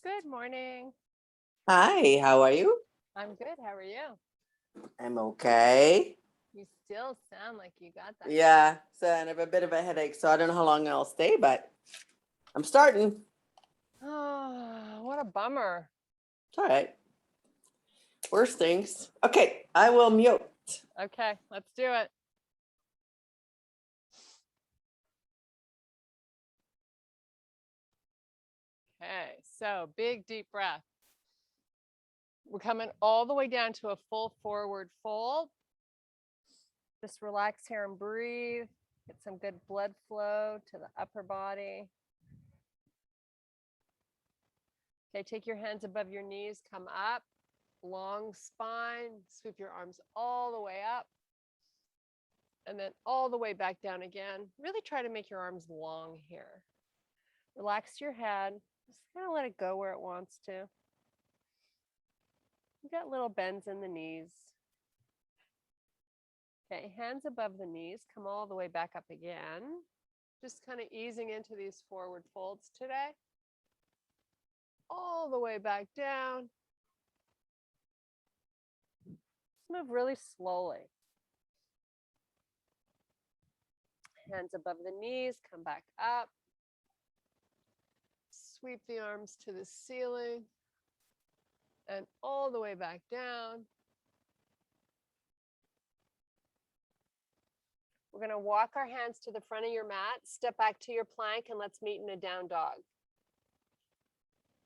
Good morning. Hi, how are you? I'm good. How are you? I'm okay. You still sound like you got that. Yeah, so I have a bit of a headache, so I don't know how long I'll stay, but I'm starting. Oh, what a bummer. It's all right. Worst things. Okay, I will mute. Okay, let's do it. Okay, so big deep breath. We're coming all the way down to a full forward fold. Just relax here and breathe. Get some good blood flow to the upper body. Okay, take your hands above your knees, come up, long spine, sweep your arms all the way up. And then all the way back down again. Really try to make your arms long here. Relax your head. Just kind of let it go where it wants to. You got little bends in the knees. Okay, hands above the knees. Come all the way back up again. Just kind of easing into these forward folds today. All the way back down. Just move really slowly. Hands above the knees. Come back up. Sweep the arms to the ceiling. And all the way back down. We're going to walk our hands to the front of your mat, step back to your plank, and let's meet in a down dog.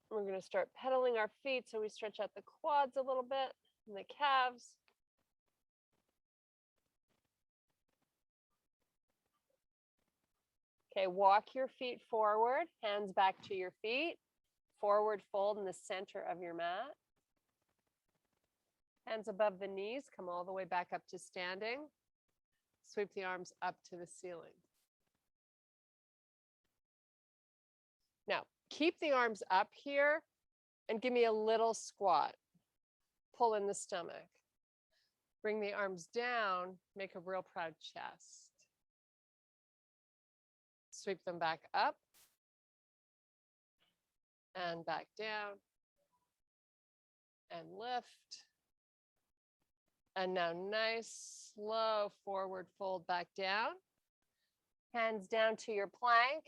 We're going to start pedaling our feet so we stretch out the quads a little bit and the calves. Okay, walk your feet forward, hands back to your feet, forward fold in the center of your mat. Hands above the knees, come all the way back up to standing. Sweep the arms up to the ceiling. Now, keep the arms up here and give me a little squat. Pull in the stomach. Bring the arms down, make a real proud chest. Sweep them back up and back down and lift. And now nice, slow forward fold back down. Hands down to your plank.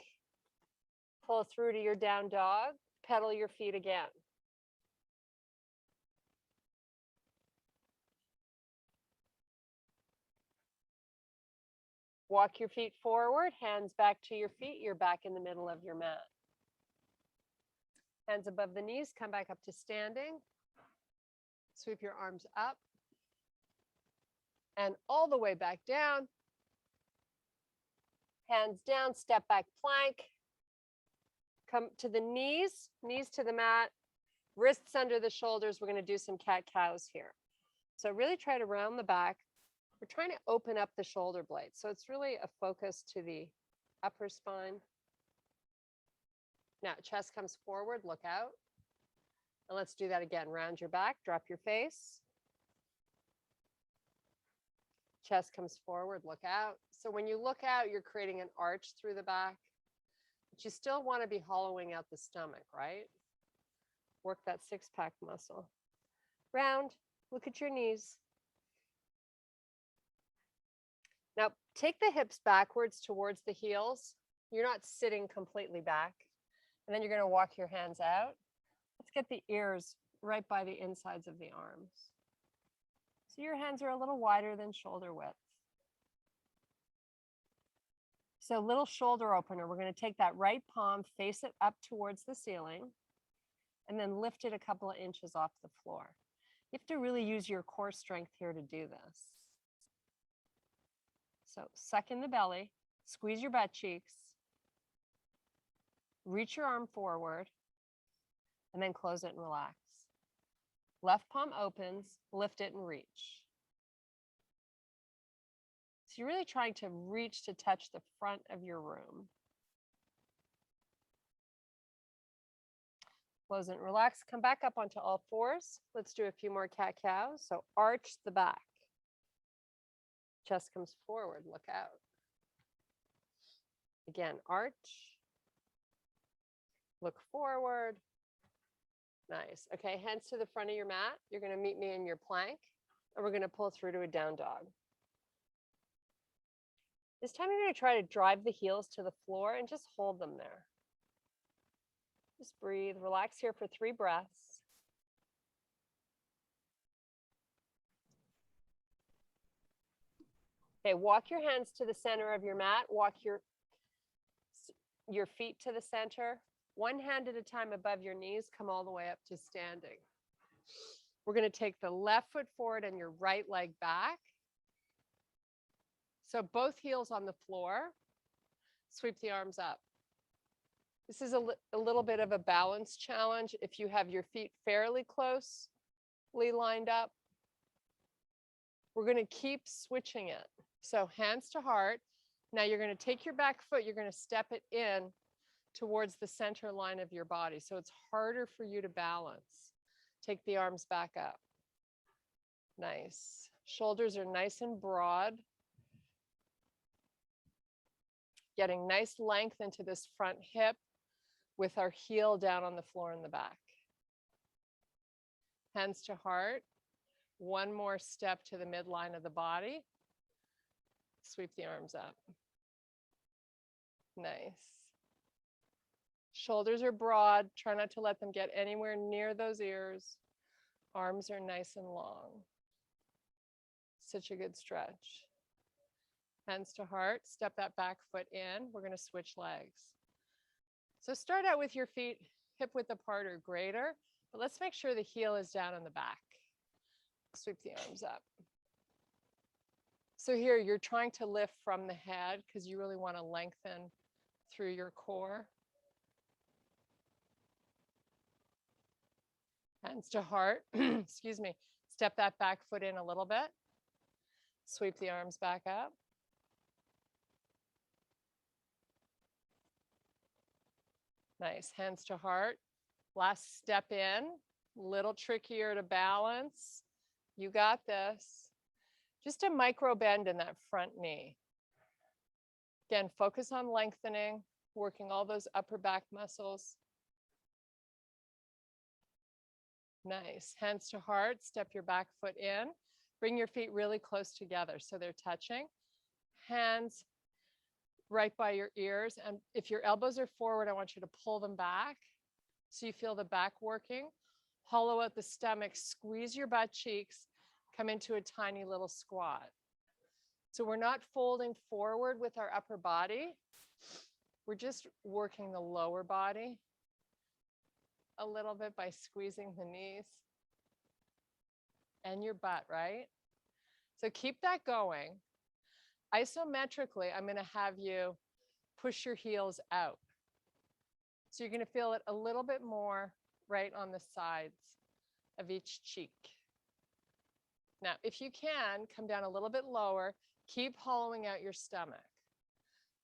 Pull through to your down dog. Pedal your feet again. Walk your feet forward, hands back to your feet. You're back in the middle of your mat. Hands above the knees, come back up to standing. Sweep your arms up. And all the way back down. Hands down, step back plank. Come to the knees, knees to the mat, wrists under the shoulders. We're going to do some cat-cows here. So really try to round the back. We're trying to open up the shoulder blades. So it's really a focus to the upper spine. Now, chest comes forward, look out. And let's do that again. Round your back, drop your face. Chest comes forward, look out. So when you look out, you're creating an arch through the back, but you still want to be hollowing out the stomach, right? Work that six-pack muscle. Round, look at your knees. Now, take the hips backwards towards the heels. You're not sitting completely back. And then you're going to walk your hands out. Let's get the ears right by the insides of the arms. So your hands are a little wider than shoulder width. So little shoulder opener. We're going to take that right palm, face it up towards the ceiling, and then lift it a couple of inches off the floor. You have to really use your core strength here to do this. So suck in the belly, squeeze your butt cheeks, reach your arm forward, and then close it and relax. Left palm opens, lift it and reach. So you're really trying to reach to touch the front of your room. Close it and relax. Come back up onto all fours. Let's do a few more cat-cows. So arch the back. Chest comes forward, look out. Again, arch. Look forward. Nice. Okay, hands to the front of your mat. You're going to meet me in your plank, and we're going to pull through to a down dog. This time you're going to try to drive the heels to the floor and just hold them there. Just breathe, relax here for 3 breaths. Okay, walk your hands to the center of your mat. Walk your feet to the center. One hand at a time above your knees. Come all the way up to standing. We're going to take the left foot forward and your right leg back. So both heels on the floor. Sweep the arms up. This is a little bit of a balance challenge. If you have your feet fairly closely lined up, we're going to keep switching it. So hands to heart. Now you're going to take your back foot, you're going to step it in towards the center line of your body. So it's harder for you to balance. Take the arms back up. Nice. Shoulders are nice and broad. Getting nice length into this front hip with our heel down on the floor in the back. Hands to heart. One more step to the midline of the body. Sweep the arms up. Nice. Shoulders are broad. Try not to let them get anywhere near those ears. Arms are nice and long. Such a good stretch. Hands to heart. Step that back foot in. We're going to switch legs. So start out with your feet hip width apart or greater, but let's make sure the heel is down in the back. Sweep the arms up. So here you're trying to lift from the head because you really want to lengthen through your core. Hands to heart. Excuse me. Step that back foot in a little bit. Sweep the arms back up. Nice. Hands to heart. Last step in. Little trickier to balance. You got this. Just a micro bend in that front knee. Again, focus on lengthening, working all those upper back muscles. Nice. Hands to heart. Step your back foot in. Bring your feet really close together so they're touching. Hands right by your ears. And if your elbows are forward, I want you to pull them back so you feel the back working. Hollow out the stomach. Squeeze your butt cheeks. Come into a tiny little squat. So we're not folding forward with our upper body. We're just working the lower body a little bit by squeezing the knees and your butt, right? So keep that going. Isometrically, I'm going to have you push your heels out. So you're going to feel it a little bit more right on the sides of each cheek. Now, if you can, come down a little bit lower. Keep hollowing out your stomach.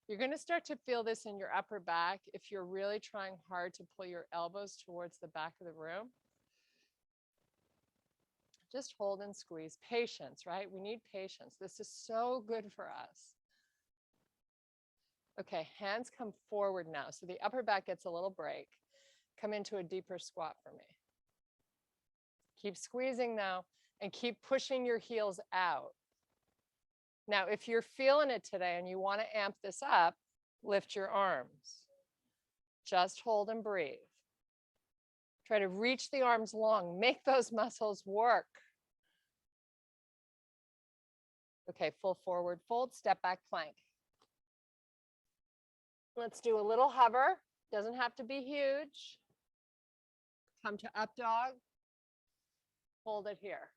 You're going to start to feel this in your upper back if you're really trying hard to pull your elbows towards the back of the room. Just hold and squeeze. Patience, right? We need patience. This is so good for us. Okay, hands come forward now. So the upper back gets a little break. Come into a deeper squat for me. Keep squeezing now and keep pushing your heels out. Now, if you're feeling it today and you want to amp this up, lift your arms. Just hold and breathe. Try to reach the arms long. Make those muscles work. Okay, full forward fold, step back plank. Let's do a little hover. Doesn't have to be huge. Come to up dog. Hold it here.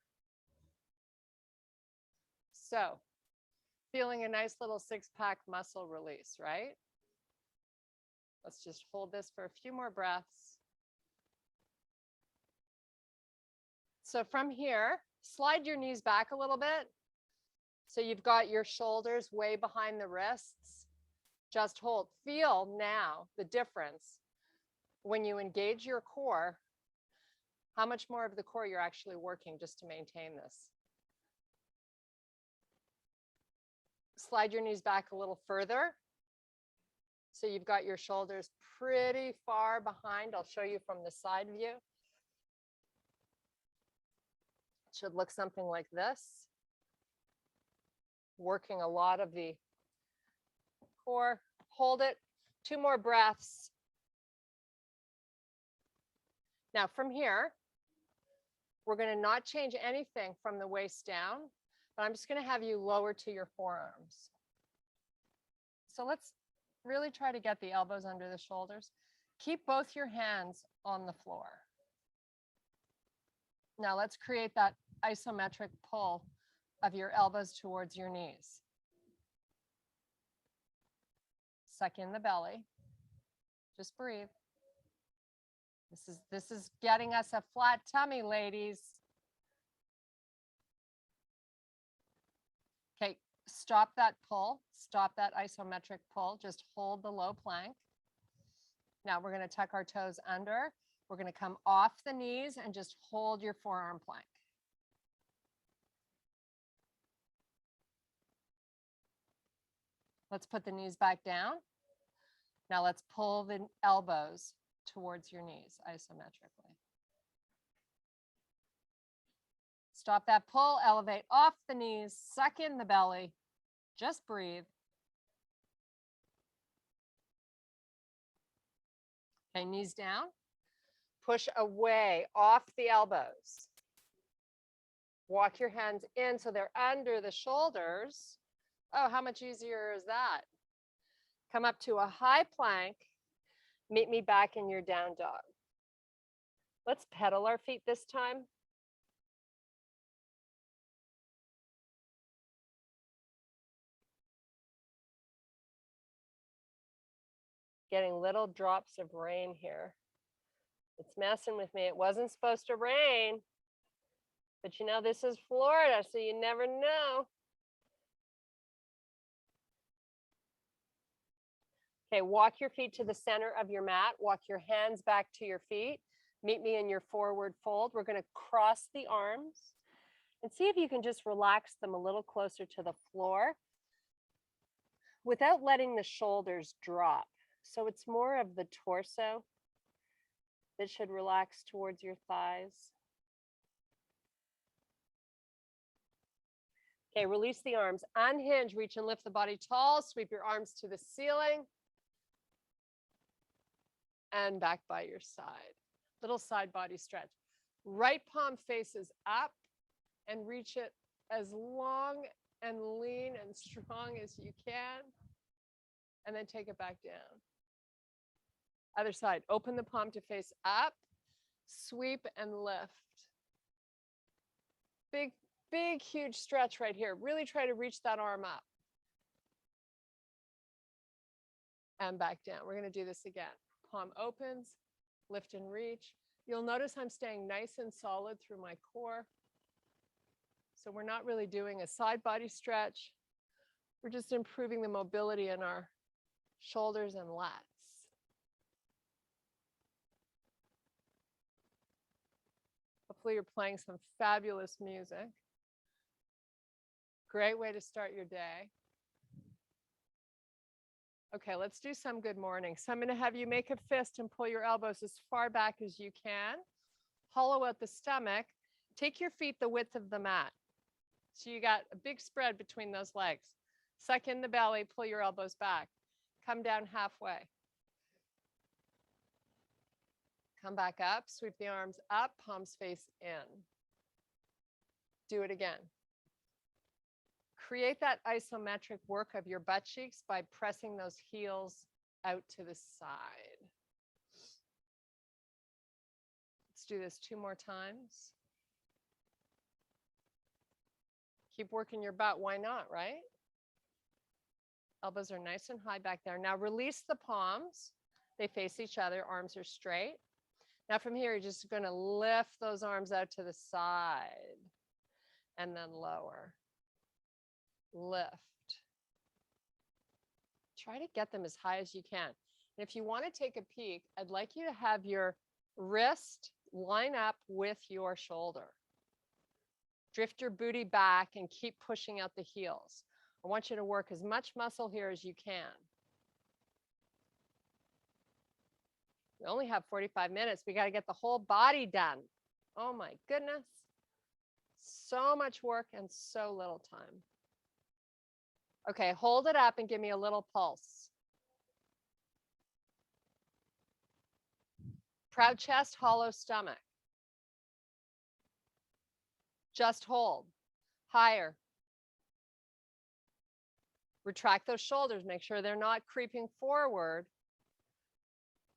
So, feeling a nice little six-pack muscle release, right? Let's just hold this for a few more breaths. So from here, slide your knees back a little bit. So you've got your shoulders way behind the wrists. Just hold. Feel now the difference when you engage your core, how much more of the core you're actually working just to maintain this. Slide your knees back a little further. So you've got your shoulders pretty far behind. I'll show you from the side view. Should look something like this. Working a lot of the core. Hold it. 2 more breaths. Now from here, we're going to not change anything from the waist down, but I'm just going to have you lower to your forearms. So let's really try to get the elbows under the shoulders. Keep both your hands on the floor. Now let's create that isometric pull of your elbows towards your knees. Suck in the belly. Just breathe. This is getting us a flat tummy, ladies. Okay, stop that pull. Stop that isometric pull. Just hold the low plank. Now we're going to tuck our toes under. We're going to come off the knees and just hold your forearm plank. Let's put the knees back down. Now let's pull the elbows towards your knees isometrically. Stop that pull, elevate off the knees, suck in the belly, just breathe. Okay, knees down. Push away off the elbows. Walk your hands in so they're under the shoulders. Oh, how much easier is that? Come up to a high plank. Meet me back in your down dog. Let's pedal our feet this time. Getting little drops of rain here. It's messing with me. It wasn't supposed to rain, but you know, this is Florida, so you never know. Okay, walk your feet to the center of your mat. Walk your hands back to your feet. Meet me in your forward fold. We're going to cross the arms and see if you can just relax them a little closer to the floor without letting the shoulders drop. So it's more of the torso that should relax towards your thighs. Okay, release the arms. Unhinge, reach and lift the body tall. Sweep your arms to the ceiling. And back by your side. Little side body stretch. Right palm faces up and reach it as long and lean and strong as you can. And then take it back down. Other side, open the palm to face up, sweep and lift. Big, big, huge stretch right here. Really try to reach that arm up. And back down. We're going to do this again. Palm opens, lift and reach. You'll notice I'm staying nice and solid through my core. So we're not really doing a side body stretch. We're just improving the mobility in our shoulders and lats. Hopefully you're playing some fabulous music. Great way to start your day. Okay, let's do some good morning. So I'm going to have you make a fist and pull your elbows as far back as you can. Hollow out the stomach. Take your feet the width of the mat. So you got a big spread between those legs. Suck in the belly, pull your elbows back. Come down halfway. Come back up, sweep the arms up, palms face in. Do it again. Create that isometric work of your butt cheeks by pressing those heels out to the side. Let's do this 2 more times. Keep working your butt. Why not, right? Elbows are nice and high back there. Now release the palms. They face each other. Arms are straight. Now from here, you're just going to lift those arms out to the side and then lower. Lift. Try to get them as high as you can. And if you want to take a peek, I'd like you to have your wrist line up with your shoulder. Drift your booty back and keep pushing out the heels. I want you to work as much muscle here as you can. We only have 45 minutes. We got to get the whole body done. Oh my goodness. So much work and so little time. Okay, hold it up and give me a little pulse. Proud chest, hollow stomach. Just hold. Higher. Retract those shoulders. Make sure they're not creeping forward.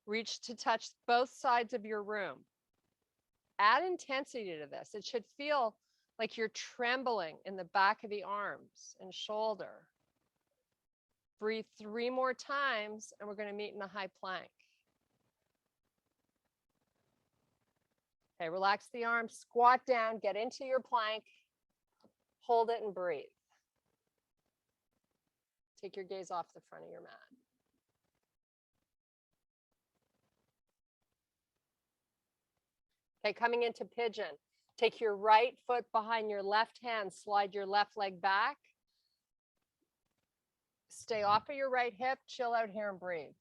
Reach to touch both sides of your room. Add intensity to this. It should feel like you're trembling in the back of the arms and shoulder. Breathe 3 more times, and we're going to meet in a high plank. Okay, relax the arms, squat down, get into your plank, hold it and breathe. Take your gaze off the front of your mat. Okay, coming into pigeon. Take your right foot behind your left hand, slide your left leg back. Stay off of your right hip, chill out here and breathe.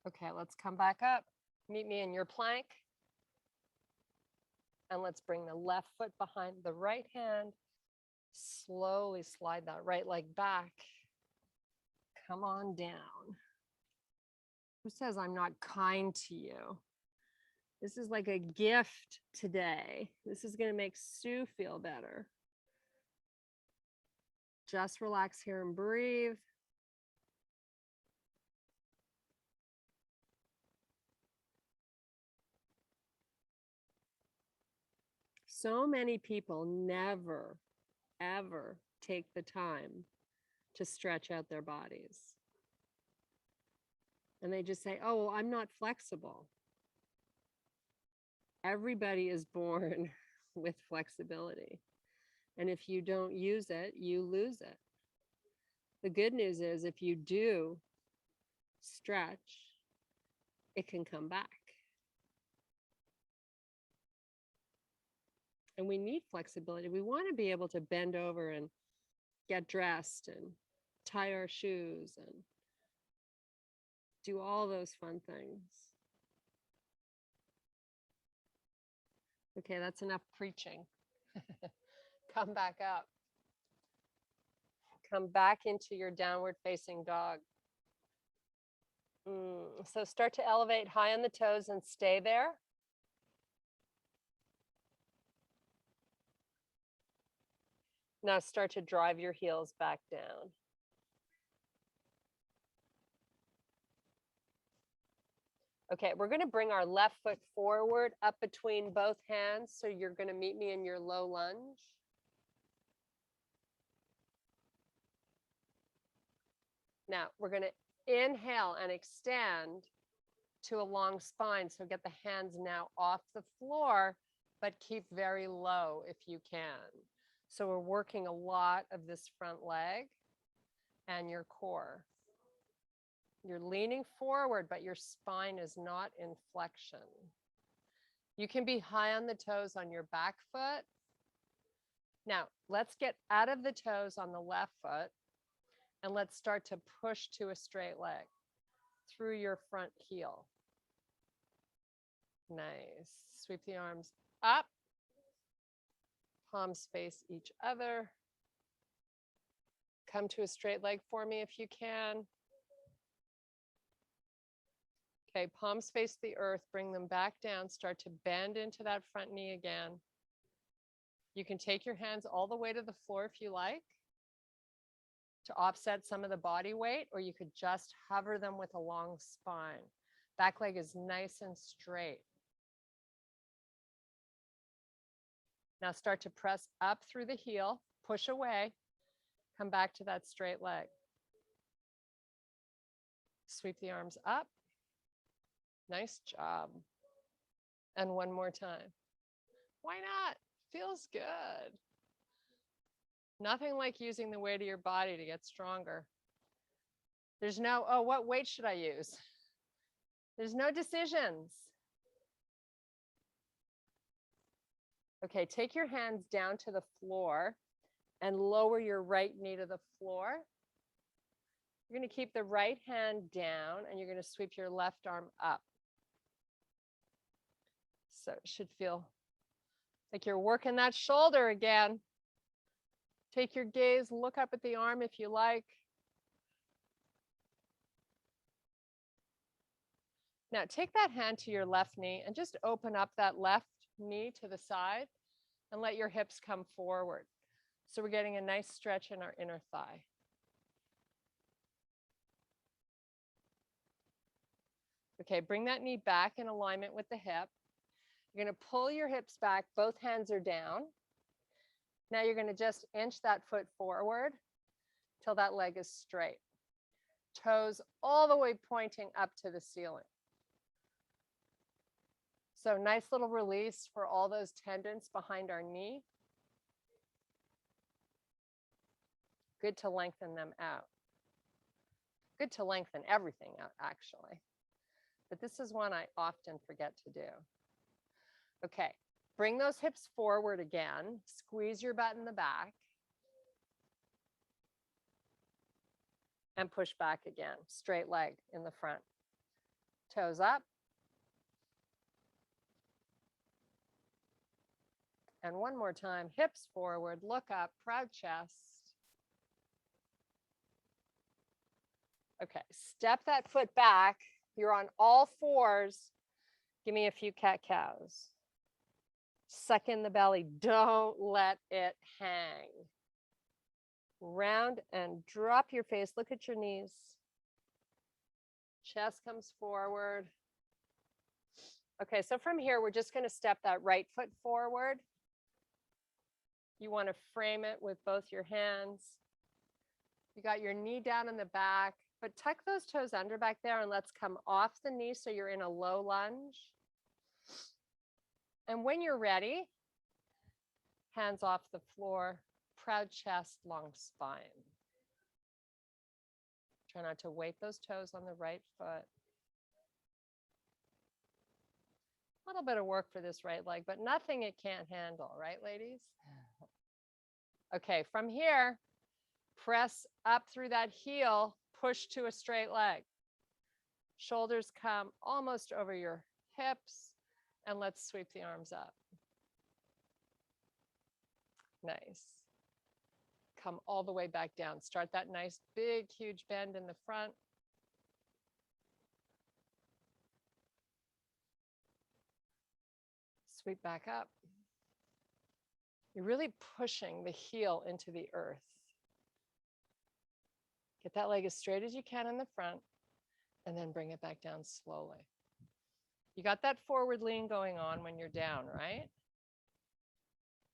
Okay, let's come back up. Meet me in your plank. And let's bring the left foot behind the right hand. Slowly slide that right leg back. Come on down. Who says I'm not kind to you? This is like a gift today. This is going to make Sue feel better. Just relax here and breathe. So many people never, ever take the time to stretch out their bodies. And they just say, oh, well, I'm not flexible. Everybody is born with flexibility. And if you don't use it, you lose it. The good news is if you do stretch, it can come back. And we need flexibility. We want to be able to bend over and get dressed and tie our shoes and do all those fun things. Okay, that's enough preaching. Come back up. Come back into your downward facing dog. So start to elevate high on the toes and stay there. Now start to drive your heels back down. Okay, we're going to bring our left foot forward up between both hands. So you're going to meet me in your low lunge. Now we're going to inhale and extend to a long spine. So get the hands now off the floor, but keep very low if you can. So we're working a lot of this front leg and your core. You're leaning forward, but your spine is not in flexion. You can be high on the toes on your back foot. Now, let's get out of the toes on the left foot and let's start to push to a straight leg through your front heel. Nice. Sweep the arms up. Palms face each other. Come to a straight leg for me if you can. Okay, palms face the earth, bring them back down, start to bend into that front knee again. You can take your hands all the way to the floor if you like to offset some of the body weight, or you could just hover them with a long spine. Back leg is nice and straight. Now start to press up through the heel, push away, come back to that straight leg. Sweep the arms up. Nice job. And one more time. Why not? Feels good. Nothing like using the weight of your body to get stronger. There's no, oh, what weight should I use? There's no decisions. Okay, take your hands down to the floor and lower your right knee to the floor. You're going to keep the right hand down and you're going to sweep your left arm up. So it should feel like you're working that shoulder again. Take your gaze, look up at the arm if you like. Now take that hand to your left knee and just open up that left knee to the side and let your hips come forward. So we're getting a nice stretch in our inner thigh. Okay, bring that knee back in alignment with the hip. You're going to pull your hips back, both hands are down. Now you're going to just inch that foot forward till that leg is straight. Toes all the way pointing up to the ceiling. So nice little release for all those tendons behind our knee. Good to lengthen them out. Good to lengthen everything out, actually. But this is one I often forget to do. Okay, bring those hips forward again. Squeeze your butt in the back. And push back again. Straight leg in the front. Toes up. And one more time, hips forward, look up, proud chest. Okay, step that foot back. You're on all fours. Give me a few cat-cows. Suck in the belly. Don't let it hang. Round and drop your face. Look at your knees. Chest comes forward. Okay, so from here, we're just going to step that right foot forward. You want to frame it with both your hands. You got your knee down in the back, but tuck those toes under back there and let's come off the knee so you're in a low lunge. And when you're ready, hands off the floor, proud chest, long spine. Try not to weight those toes on the right foot. A little bit of work for this right leg, but nothing it can't handle, right, ladies? Okay, from here, press up through that heel, push to a straight leg. Shoulders come almost over your hips, and let's sweep the arms up. Nice. Come all the way back down. Start that nice, big, huge bend in the front. Sweep back up. You're really pushing the heel into the earth. Get that leg as straight as you can in the front, and then bring it back down slowly. You got that forward lean going on when you're down, right?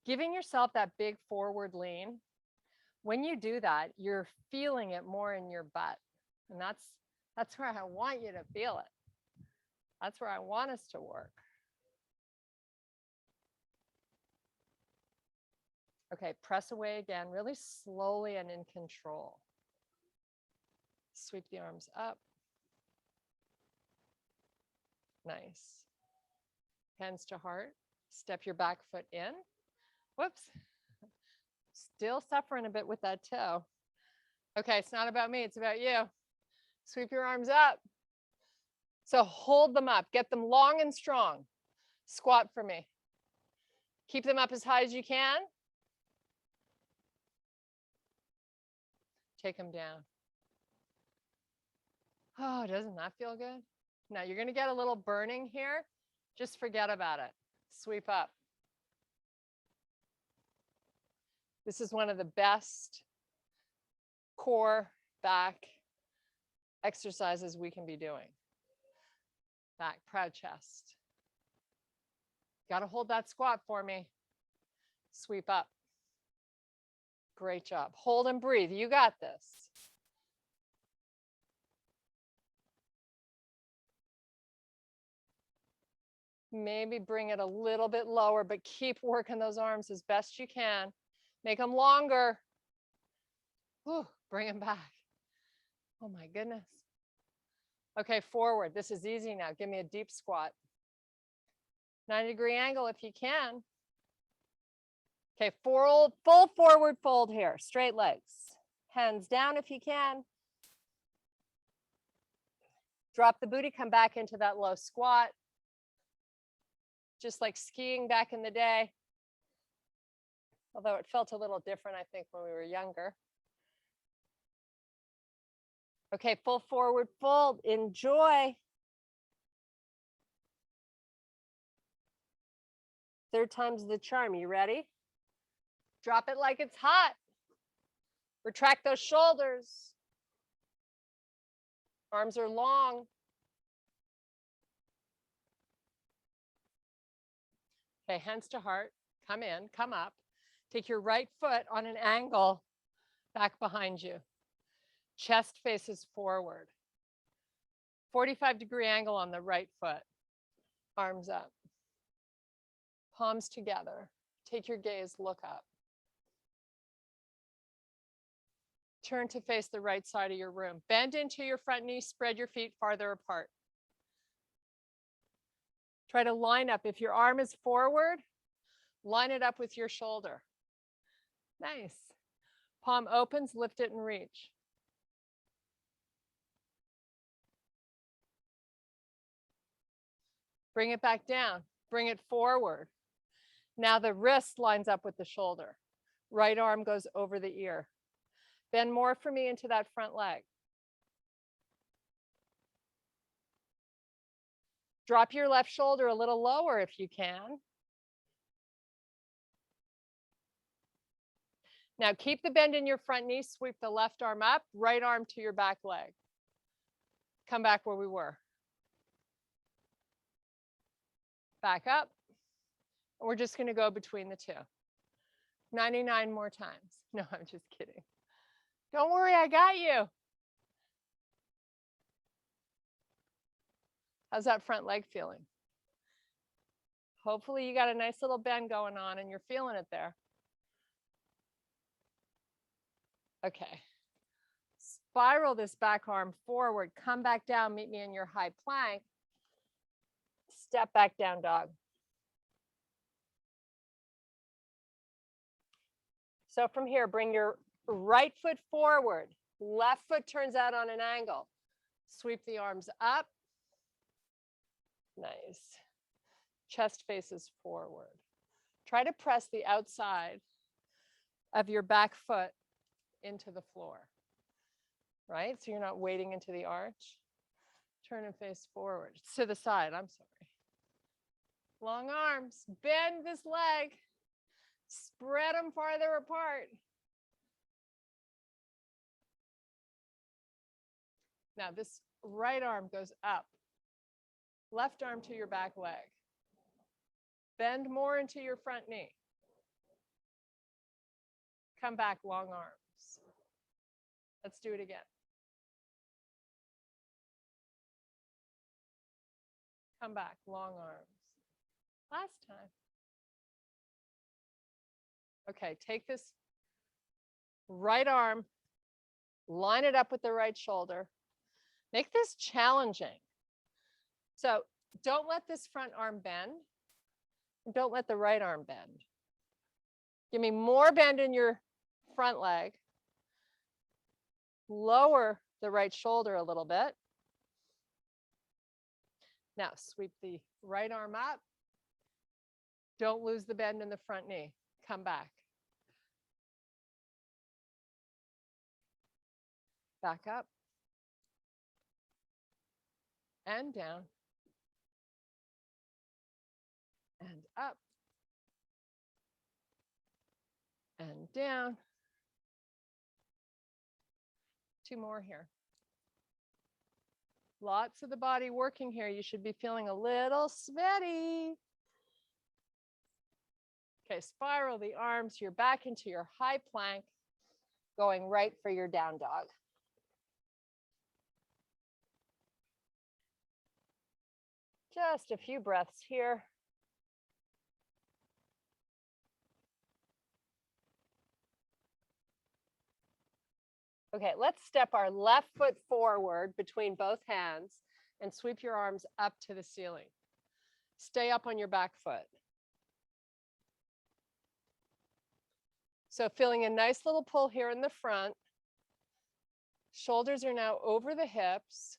Giving yourself that big forward lean. When you do that, you're feeling it more in your butt. And that's where I want you to feel it. That's where I want us to work. Okay, press away again, really slowly and in control. Sweep the arms up. Nice. Hands to heart. Step your back foot in. Whoops. Still suffering a bit with that toe. Okay, it's not about me, it's about you. Sweep your arms up. So hold them up, get them long and strong. Squat for me. Keep them up as high as you can. Take them down. Oh, doesn't that feel good? Now you're going to get a little burning here. Just forget about it. Sweep up. This is one of the best core back exercises we can be doing. Back, proud chest. Got to hold that squat for me. Sweep up. Great job. Hold and breathe. You got this. Maybe bring it a little bit lower, but keep working those arms as best you can. Make them longer. Whew, bring them back. Oh my goodness. Okay, forward. This is easy now. Give me a deep squat. 90-degree angle if you can. Okay, full forward fold here. Straight legs. Hands down if you can. Drop the booty, come back into that low squat. Just like skiing back in the day. Although it felt a little different, I think, when we were younger. Okay, full forward fold. Enjoy. Third time's the charm. You ready? Drop it like it's hot. Retract those shoulders. Arms are long. Okay, hands to heart. Come in, come up. Take your right foot on an angle back behind you. Chest faces forward. 45-degree angle on the right foot. Arms up. Palms together. Take your gaze, look up. Turn to face the right side of your room. Bend into your front knee, spread your feet farther apart. Try to line up. If your arm is forward, line it up with your shoulder. Nice. Palm opens, lift it and reach. Bring it back down. Bring it forward. Now the wrist lines up with the shoulder. Right arm goes over the ear. Bend more for me into that front leg. Drop your left shoulder a little lower if you can. Now keep the bend in your front knee, sweep the left arm up, right arm to your back leg. Come back where we were. Back up. And we're just gonna go between the two. 99 more times. No, I'm just kidding. Don't worry, I got you. How's that front leg feeling? Hopefully you got a nice little bend going on and you're feeling it there. Okay. Spiral this back arm forward, come back down, meet me in your high plank. Step back down dog. So from here, bring your right foot forward, left foot turns out on an angle. Sweep the arms up. Nice. Chest faces forward. Try to press the outside of your back foot into the floor, right? So you're not wading into the arch. Turn and face forward. It's to the side, I'm sorry. Long arms, bend this leg. Spread them farther apart. Now this right arm goes up. Left arm to your back leg. Bend more into your front knee. Come back, long arms. Let's do it again. Come back, long arms. Last time. Okay, take this right arm, line it up with the right shoulder. Make this challenging. So don't let this front arm bend. Don't let the right arm bend. Give me more bend in your front leg. Lower the right shoulder a little bit. Now sweep the right arm up. Don't lose the bend in the front knee. Come back. Back up. And down. And up. And down. Two more here. Lots of the body working here. You should be feeling a little sweaty. Okay, spiral the arms, you're back into your high plank, going right for your down dog. Just a few breaths here. Okay, let's step our left foot forward between both hands and sweep your arms up to the ceiling. Stay up on your back foot. So feeling a nice little pull here in the front. Shoulders are now over the hips.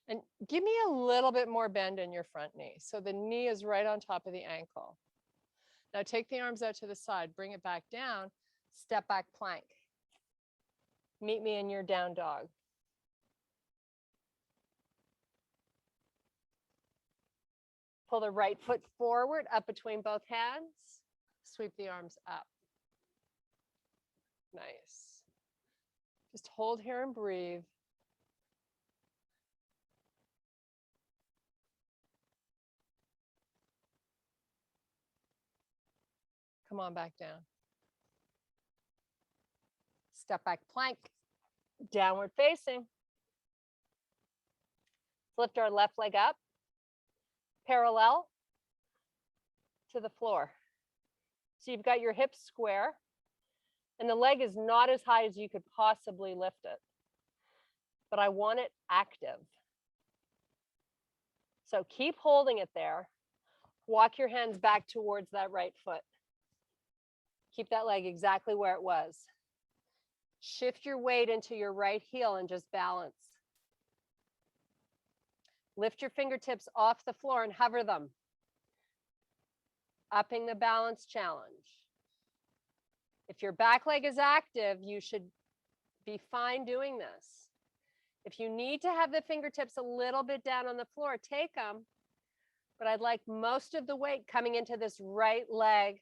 And give me a little bit more bend in your front knee. So the knee is right on top of the ankle. Now take the arms out to the side, bring it back down, step back plank. Meet me in your down dog. Pull the right foot forward, up between both hands. Sweep the arms up. Nice. Just hold here and breathe. Come on back down. Step back plank, downward facing. Lift our left leg up, parallel to the floor. So you've got your hips square, and the leg is not as high as you could possibly lift it. But I want it active. So keep holding it there. Walk your hands back towards that right foot. Keep that leg exactly where it was. Shift your weight into your right heel and just balance. Lift your fingertips off the floor and hover them. Upping the balance challenge. If your back leg is active, you should be fine doing this. If you need to have the fingertips a little bit down on the floor, take them. But I'd like most of the weight coming into this right leg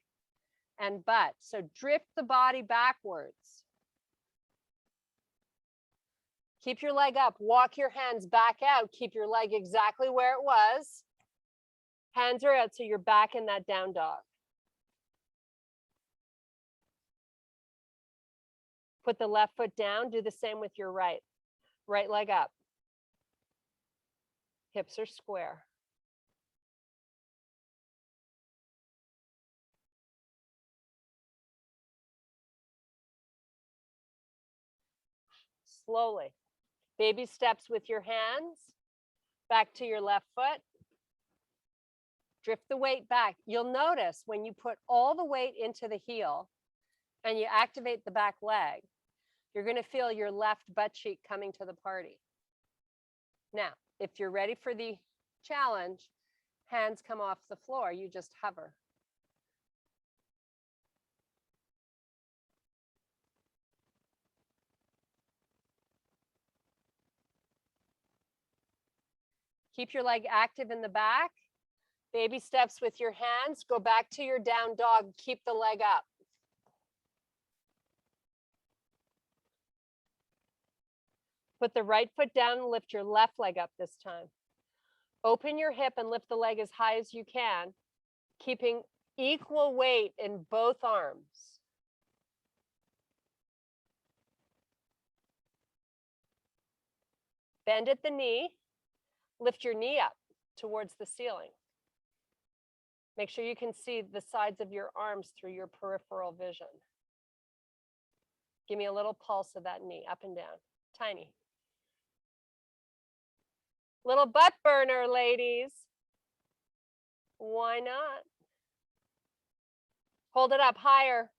and butt. So drift the body backwards. Keep your leg up. Walk your hands back out. Keep your leg exactly where it was. Hands are out so you're back in that down dog. Put the left foot down. Do the same with your right. Right leg up. Hips are square. Slowly. Baby steps with your hands. Back to your left foot. Drift the weight back. You'll notice when you put all the weight into the heel and you activate the back leg, you're going to feel your left butt cheek coming to the party. Now, if you're ready for the challenge, hands come off the floor. You just hover. Keep your leg active in the back. Baby steps with your hands. Go back to your down dog. Keep the leg up. Put the right foot down and lift your left leg up this time. Open your hip and lift the leg as high as you can, keeping equal weight in both arms. Bend at the knee. Lift your knee up towards the ceiling. Make sure you can see the sides of your arms through your peripheral vision. Give me a little pulse of that knee, up and down, tiny. Little butt burner, ladies. Why not? Hold it up higher.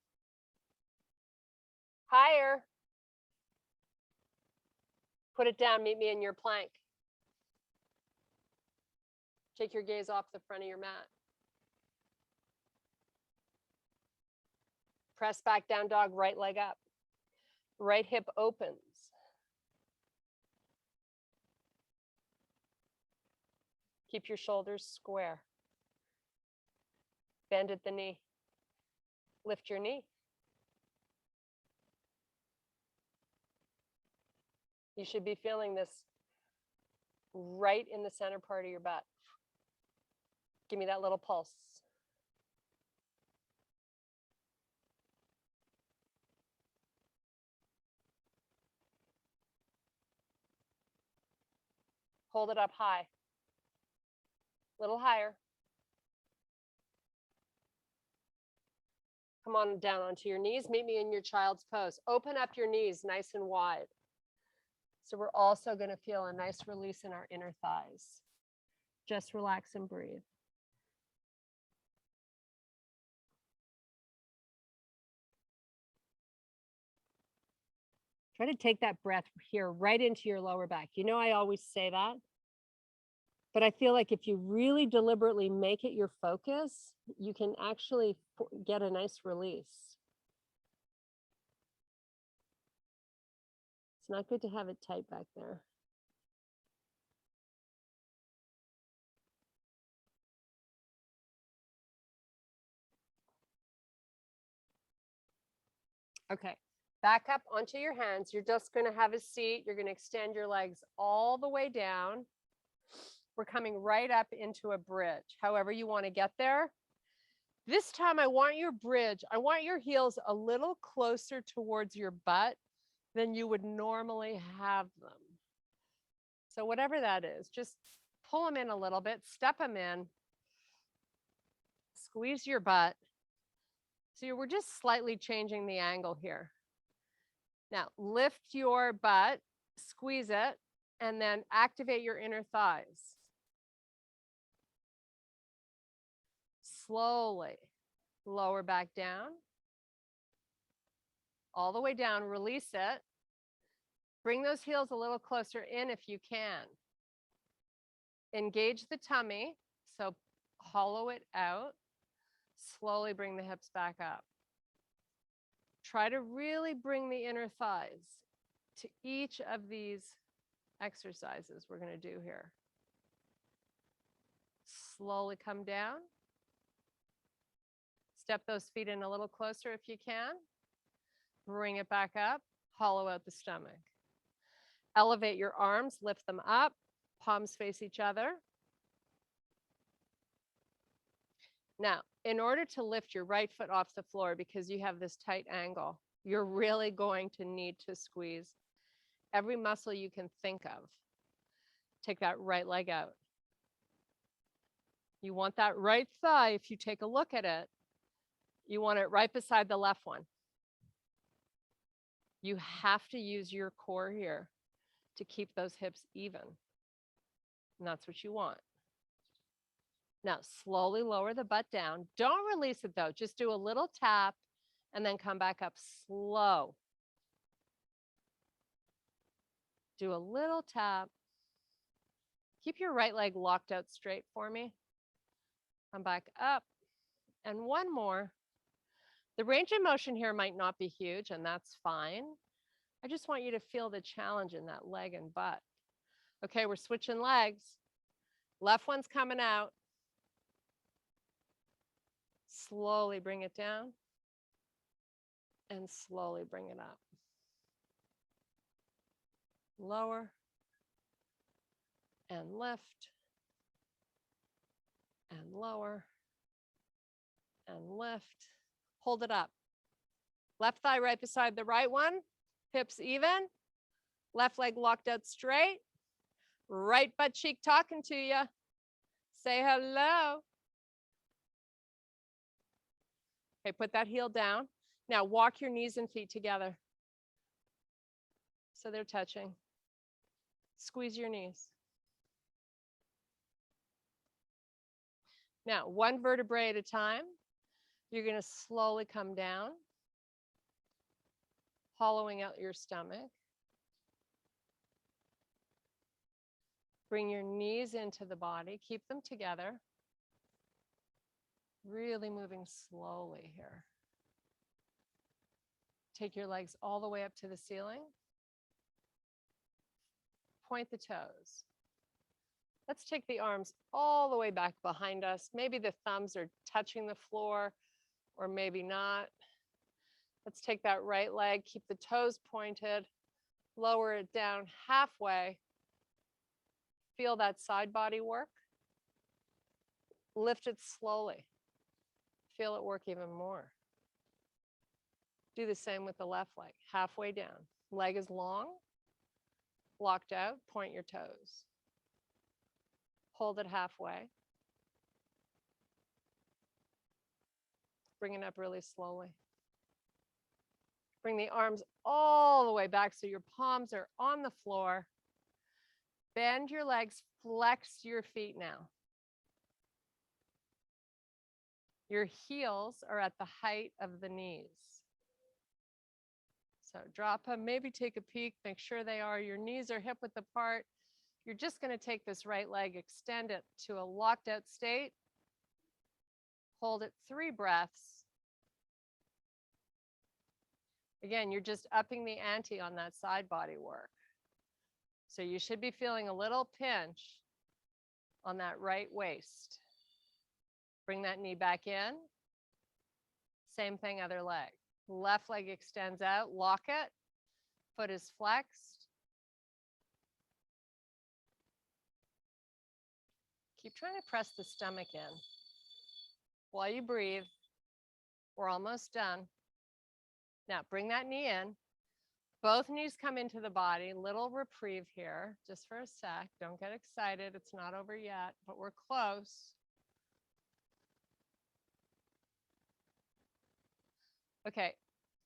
Higher. Put it down, meet me in your plank. Take your gaze off the front of your mat. Press back down dog, right leg up. Right hip opens. Keep your shoulders square. Bend at the knee. Lift your knee. You should be feeling this right in the center part of your butt. Give me that little pulse. Hold it up high. A little higher. Come on down onto your knees. Meet me in your child's pose. Open up your knees nice and wide. So we're also going to feel a nice release in our inner thighs. Just relax and breathe. Try to take that breath here right into your lower back. You know, I always say that, but I feel like if you really deliberately make it your focus, you can actually get a nice release. It's not good to have it tight back there. Okay, back up onto your hands. You're just going to have a seat. You're going to extend your legs all the way down. We're coming right up into a bridge. However you want to get there. This time I want your bridge. I want your heels a little closer towards your butt than you would normally have them. So whatever that is, just pull them in a little bit, step them in, squeeze your butt. So we're just slightly changing the angle here. Now lift your butt, squeeze it, and then activate your inner thighs. Slowly lower back down, all the way down, release it. Bring those heels a little closer in if you can. Engage the tummy, so hollow it out. Slowly bring the hips back up. Try to really bring the inner thighs to each of these exercises we're going to do here. Slowly come down. Step those feet in a little closer if you can. Bring it back up. Hollow out the stomach. Elevate your arms, lift them up. Palms face each other. Now, in order to lift your right foot off the floor because you have this tight angle, you're really going to need to squeeze every muscle you can think of. Take that right leg out. You want that right thigh, if you take a look at it, you want it right beside the left one. You have to use your core here to keep those hips even. And that's what you want. Now, slowly lower the butt down. Don't release it though. Just do a little tap and then come back up slow. Do a little tap. Keep your right leg locked out straight for me. Come back up. And one more. The range of motion here might not be huge, and that's fine. I just want you to feel the challenge in that leg and butt. Okay, we're switching legs. Left one's coming out. Slowly bring it down and slowly bring it up. Lower and lift and lower and lift. Hold it up. Left thigh right beside the right one. Hips even. Left leg locked out straight. Right butt cheek talking to you. Say hello. Okay, put that heel down. Now walk your knees and feet together. So they're touching. Squeeze your knees. Now, one vertebrae at a time. You're going to slowly come down, hollowing out your stomach. Bring your knees into the body. Keep them together. Really moving slowly here. Take your legs all the way up to the ceiling. Point the toes. Let's take the arms all the way back behind us. Maybe the thumbs are touching the floor, or maybe not. Let's take that right leg, keep the toes pointed, lower it down halfway. Feel that side body work. Lift it slowly. Feel it work even more. Do the same with the left leg, halfway down. Leg is long, locked out, point your toes. Hold it halfway. bring it up really slowly. Bring the arms all the way back so your palms are on the floor. Bend your legs, flex your feet now. Your heels are at the height of the knees. So drop them, maybe take a peek, make sure they are. Your knees are hip width apart. You're just going to take this right leg, extend it to a locked out state. Hold it 3 breaths. Again, you're just upping the ante on that side body work. So you should be feeling a little pinch on that right waist. Bring that knee back in. Same thing, other leg. Left leg extends out, lock it. Foot is flexed. Keep trying to press the stomach in. While you breathe, we're almost done. Now bring that knee in. Both knees come into the body. Little reprieve here, just for a sec. Don't get excited. It's not over yet, but we're close. Okay,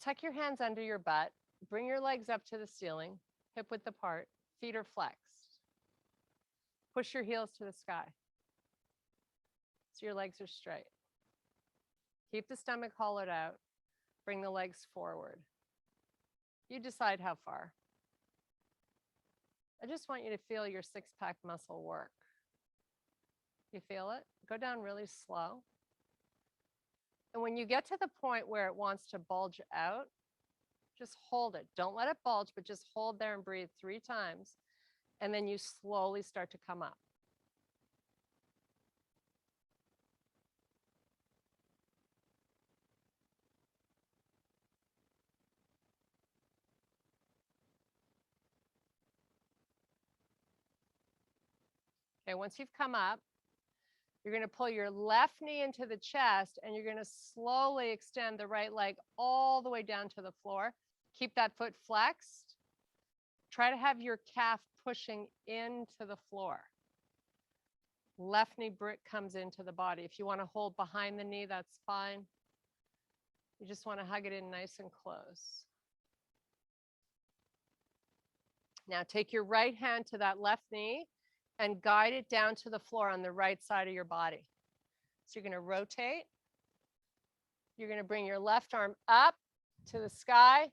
tuck your hands under your butt. Bring your legs up to the ceiling, hip width apart. Feet are flexed. Push your heels to the sky so your legs are straight. Keep the stomach hollowed out. Bring the legs forward. You decide how far. I just want you to feel your 6-pack muscle work. You feel it? Go down really slow. And when you get to the point where it wants to bulge out, just hold it. Don't let it bulge, but just hold there and breathe 3 times. And then you slowly start to come up. Okay, once you've come up, you're going to pull your left knee into the chest and you're going to slowly extend the right leg all the way down to the floor. Keep that foot flexed. Try to have your calf pushing into the floor. Left knee comes into the body. If you want to hold behind the knee, that's fine. You just want to hug it in nice and close. Now take your right hand to that left knee and guide it down to the floor on the right side of your body. So you're going to rotate. You're going to bring your left arm up to the sky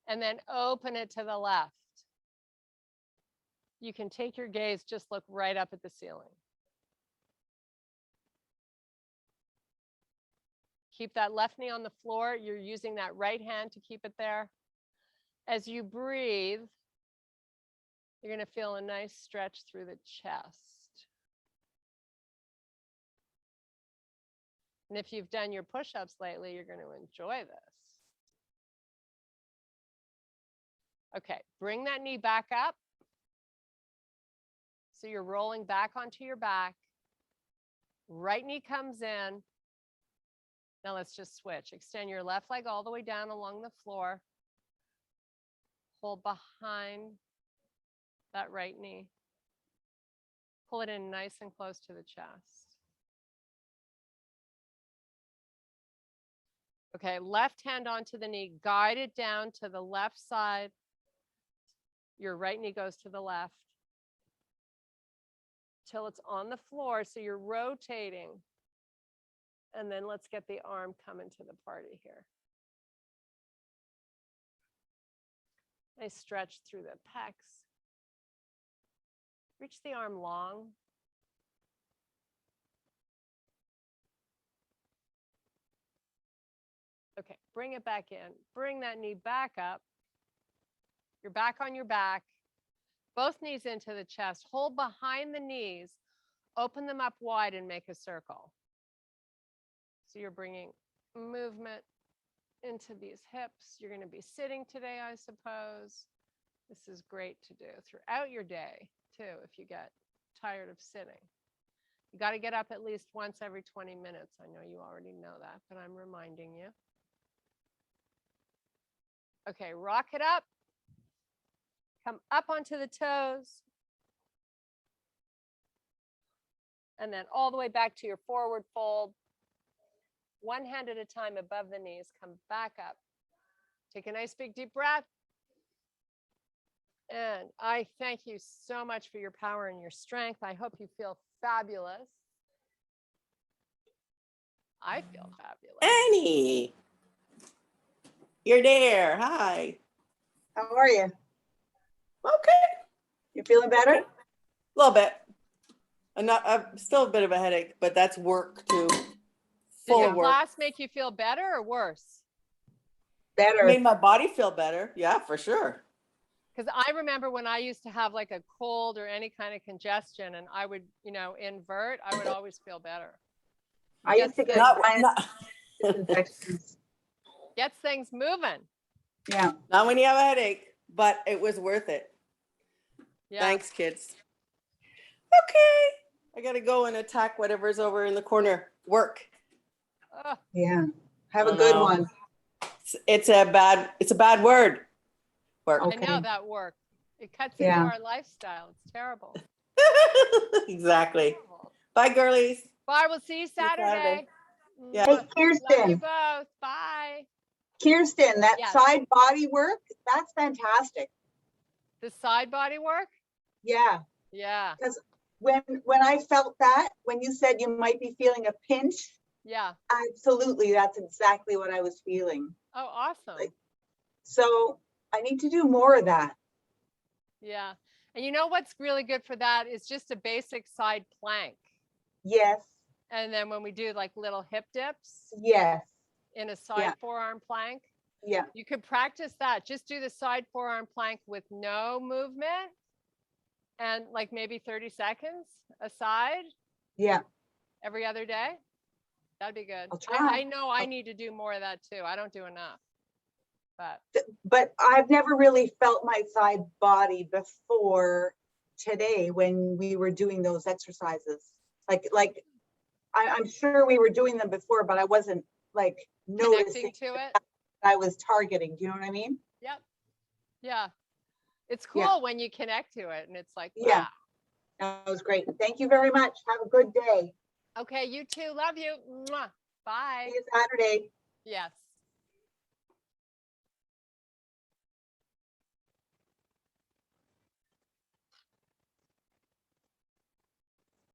and then open it to the left. You can take your gaze, just look right up at the ceiling. Keep that left knee on the floor. You're using that right hand to keep it there. As you breathe, you're going to feel a nice stretch through the chest. And if you've done your push-ups lately, you're going to enjoy this. Okay, bring that knee back up. So you're rolling back onto your back. Right knee comes in. Now let's just switch. Extend your left leg all the way down along the floor. Hold behind that right knee. Pull it in nice and close to the chest. Okay, left hand onto the knee. Guide it down to the left side. Your right knee goes to the left till it's on the floor. So you're rotating. And then let's get the arm coming to the party here. Nice stretch through the pecs. Reach the arm long. Okay, bring it back in. Bring that knee back up. You're back on your back. Both knees into the chest. Hold behind the knees. Open them up wide and make a circle. So you're bringing movement into these hips. You're going to be sitting today, I suppose. This is great to do throughout your day, too, if you get tired of sitting. You got to get up at least once every 20 minutes. I know you already know that, but I'm reminding you. Okay, rock it up. Come up onto the toes. And then all the way back to your forward fold. one hand at a time above the knees. Come back up. Take a nice big deep breath. And I thank you so much for your power and your strength. I hope you feel fabulous. I feel fabulous. Annie, you're there. Hi. How are you? Okay. You feeling better? A little bit. I'm still a bit of a headache, but that's work too. Did Full your of work. class make you feel better or worse? Better. Made my body feel better. Yeah, for sure. Because I remember when I used to have like a cold or any kind of congestion and I would, invert, I would always feel better. I used to get Not, sinus not, infections. Gets things moving. Yeah. not when you have a headache, but it was worth it. Yeah. Thanks, kids. Okay. I gotta go and attack whatever's over in the corner. Work. Ugh. Yeah. Have Oh, a good no. one. It's a bad word. Work. I know Okay. that work. It cuts Yeah. into our lifestyle. It's terrible. Exactly. Terrible. Bye, girlies. Bye. We'll see you Saturday. Saturday. Yeah. Hey, Mwah. Love you Kirsten. both. Bye. Kirsten, that Yes. side body work, that's fantastic. The side body work? Yeah. Yeah. When I felt that, when you said you might be feeling a pinch, Yeah. absolutely, that's exactly what I was feeling. Oh, awesome. Like- So I need to do more of that. Yeah. And you know what's really good for that is just a basic side plank. Yes. And then when we do like little hip dips Yes. in a side Yeah. forearm plank, Yeah. you could practice that. Just do the side forearm plank with no movement and like maybe 30 seconds aside Yeah. every other day. That'd be good. I'll try. I know I need to do more of that too. I don't do enough. But I've never really felt my side body before today when we were doing those exercises. I'm sure we were doing them before, but I wasn't like noticing Connecting to it. I was targeting. Do you know what I mean? Yep. Yeah. It's cool Yeah. when you connect to it and it's like, Yeah. wow. That was great. Thank you very much. Have a good day. Okay, you too. Love you. Mwah. Bye. See you Saturday. Yes.